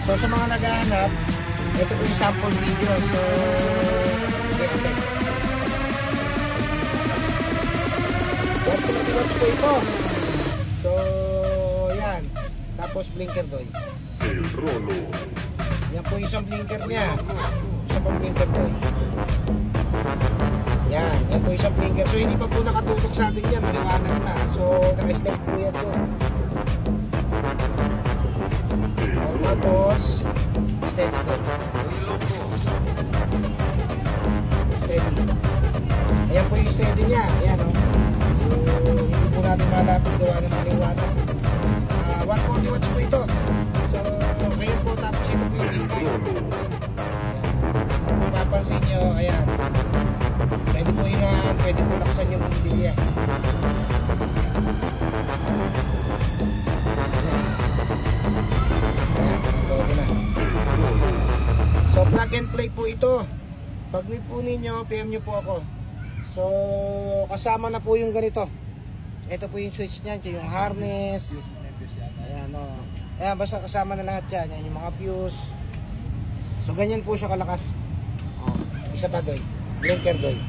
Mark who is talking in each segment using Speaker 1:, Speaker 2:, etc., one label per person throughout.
Speaker 1: So sa mga naghahanap, ito po yung sample video. So, okay. 120 watts po ito. So, yan. Tapos blinker doy. Yan po yung isang blinker niya. Isa pong blinker doy. Yan po yung isang blinker. So, hindi pa po nakatutok sa atin yan. Maliwanag na. So, naka-slide po yan po. Tapos, steady doy. Steady. Ayan po yung steady niya. Ayan o. So, hindi po natin malapit gawa ng maliwanag. 140 watts po ito. So, ngayon po tapos ito po yung hintay. Mapapansin nyo, ayan. Pwede po inaan, pwede po laksan yung bumbilya. Ayan, bago na. So, plug and play po ito. Pag need po ninyo, PM nyo po ako. So, kasama na po yung ganito. Ito po yung switch niyan, yung harness. Ayan, o. Ayan, basta kasama na lahat yan. Ayan, yung mga fuse. So, ganyan po siya kalakas. O, isa pa doy. Blinker doy.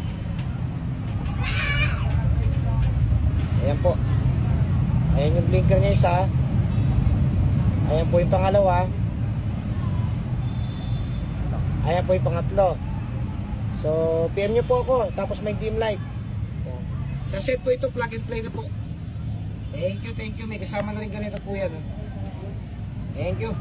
Speaker 1: Ayan po. Ayan yung blinker niya isa. Ayan po yung pangalawa. Ayan po yung pangatlo. So, PM nyo po ako. Tapos may dim light. Ayan. Sa set po ito, plug and play na po. Thank you, thank you. May kasama na rin ganito po yan. Thank you.